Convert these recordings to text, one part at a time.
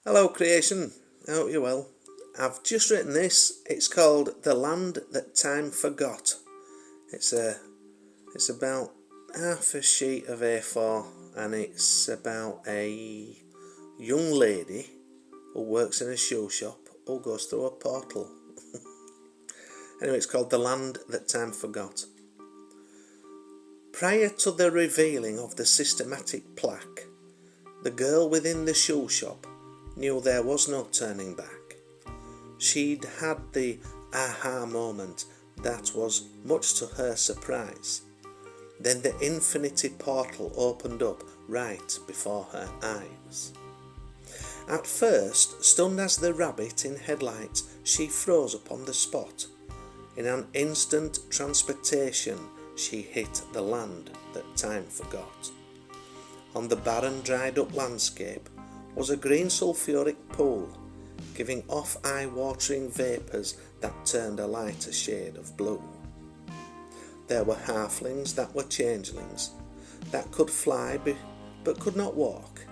Hello creation, I hope you're well. I've just written this. It's called The Land That Time Forgot. It's about half a sheet of A4 and it's about a young lady who works in a shoe shop who goes through a portal. Anyway, it's called The Land That Time Forgot. Prior to the revealing of the systematic plaque, the girl within the shoe shop knew there was no turning back. She'd had the aha moment that was, much to her surprise. Then the infinity portal opened up right before her eyes. At first, stunned as the rabbit in headlights, she froze upon the spot. In an instant transportation, she hit the land that time forgot. On the barren, dried-up landscape was a green sulphuric pool, giving off eye-watering vapours that turned a lighter shade of blue. There were halflings that were changelings, that could fly but could not walk.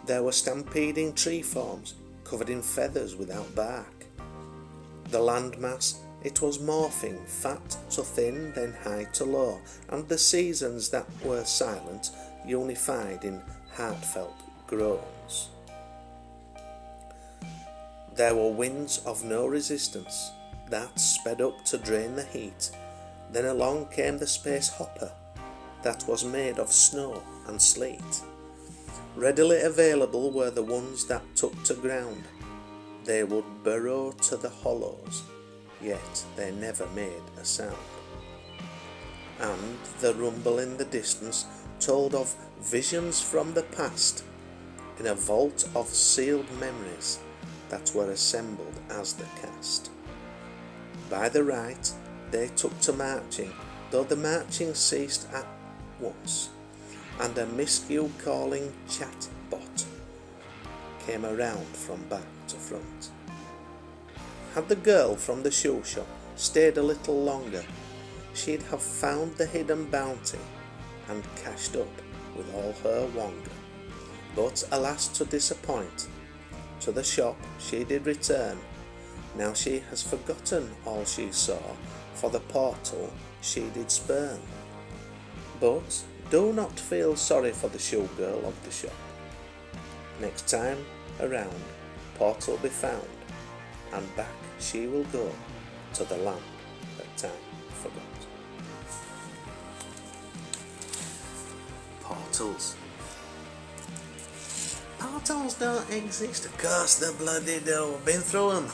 There were stampeding tree forms, covered in feathers without bark. The landmass, it was morphing, fat to thin, then high to low, and the seasons that were silent unified in heartfelt groans. There were winds of no resistance that sped up to drain the heat. Then along came the space hopper that was made of snow and sleet. Readily available were the ones that took to ground. They would burrow to the hollows, yet they never made a sound. And the rumble in the distance told of visions from the past, in a vault of sealed memories that were assembled as the cast. By the right they took to marching, though the marching ceased at once, and a miscue calling chatbot came around from back to front. Had the girl from the shoe shop stayed a little longer, she'd have found the hidden bounty and cashed up with all her wonder. But alas, to disappoint, to the shop she did return. Now she has forgotten all she saw, for the portal she did spurn. But do not feel sorry for the shoe girl of the shop. Next time around, portal be found, and back she will go to the land that time forgot. Portals. Portals don't exist. Of course they bloody do. I've been through them.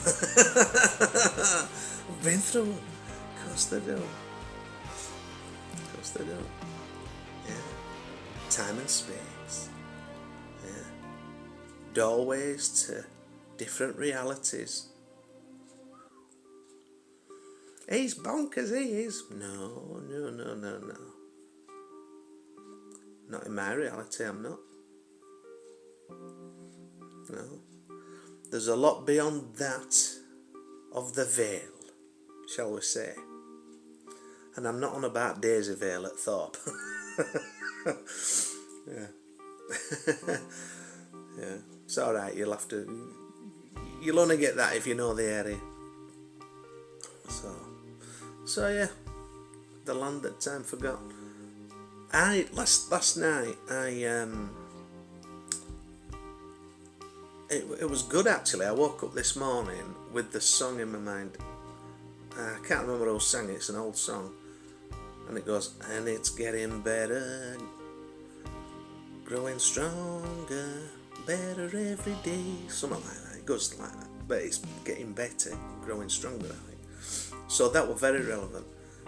I've been through them. Of course they do. Of course they do. Yeah. Time and space. Yeah. Doorways to different realities. He's bonkers, he is. No. Not in my reality, I'm not. No. There's a lot beyond that of the veil, shall we say. And I'm not on about Daisy Vale at Thorpe. Yeah. Yeah. It's alright, you'll only get that if you know the area. So yeah. The land that time forgot. Last night it was good actually. I woke up this morning with the song in my mind. I can't remember who sang it. It's an old song, and it goes, and it's getting better, growing stronger, better every day, something like that. It goes like that, but it's getting better, growing stronger, I think. So that was very relevant.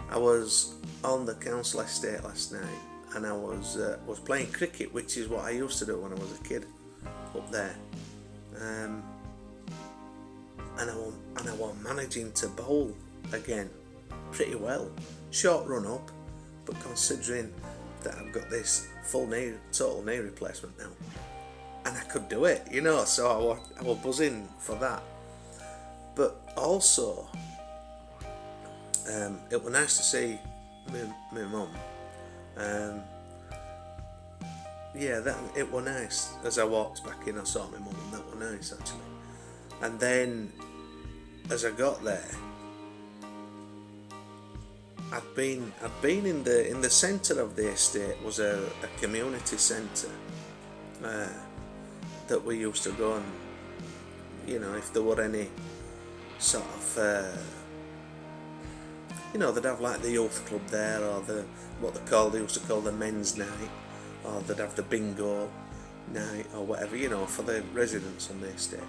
I was on the council estate last night, and I was playing cricket, which is what I used to do when I was a kid up there. And I was managing to bowl again pretty well. Short run up, but considering that I've got this total knee replacement now, and I could do it, so I was buzzing for that. But also, it was nice to see my mum. yeah, that it were nice. As I walked back in, I saw my mum, and that were nice actually. And then, as I got there, I'd been in the centre of the estate was a community centre that we used to go and, if there were any sort of they'd have like the youth club there, or they used to call the men's night, or they'd have the bingo night or whatever, for the residents on the estate.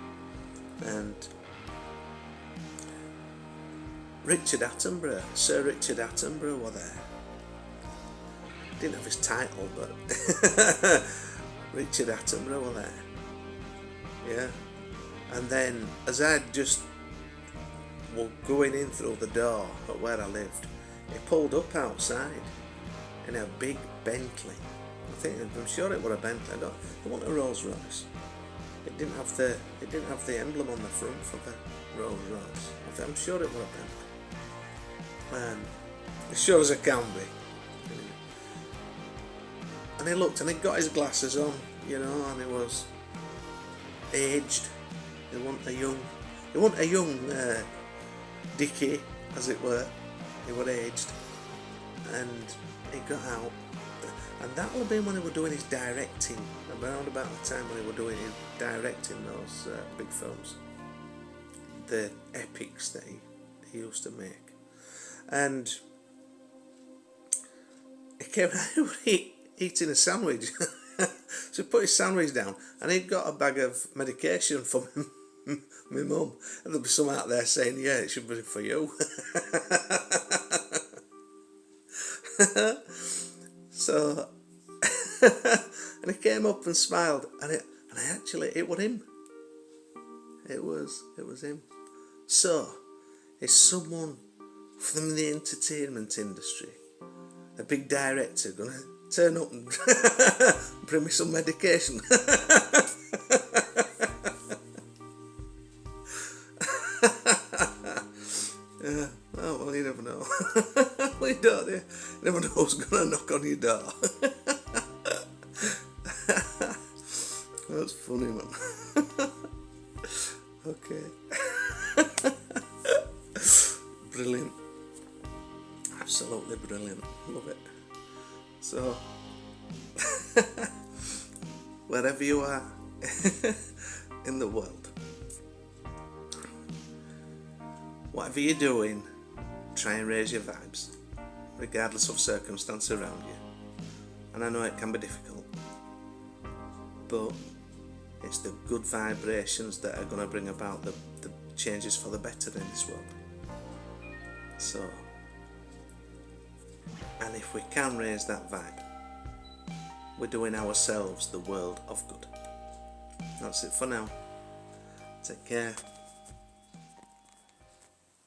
And Sir Richard Attenborough were there. Didn't have his title, but Richard Attenborough were there. Yeah. And then, as I just was going in through the door at where I lived, he pulled up outside in a big Bentley. I'm sure it was a Bentley. It wasn't a Rolls Royce. It didn't have the emblem on the front for the Rolls Royce. I'm sure it was a Bentley. And as sure as I can be. And he looked, and he got his glasses on, and he was aged. He wasn't a young Dickie, as it were. He was aged. And he got out. And that would have been when he was doing his directing, around about the time when he was doing his directing those big films, the epics that he used to make. And he came out eating a sandwich. So he put his sandwich down, and he'd got a bag of medication for my mum. And there'll be some out there saying, yeah, it should be for you. So, and he came up and smiled, and it was him. It was him. So, is someone from the entertainment industry, a big director, gonna turn up and bring me some medication? Oh well, you never know. Well, you don't. You never know who's gonna knock on your door. That's funny, man. Okay. Brilliant. Absolutely brilliant. Love it. So, wherever you are in the world, whatever you're doing, try and raise your vibes, regardless of circumstance around you. And I know it can be difficult, but it's the good vibrations that are going to bring about the changes for the better in this world. So, and if we can raise that vibe, we're doing ourselves the world of good. That's it for now. Take care.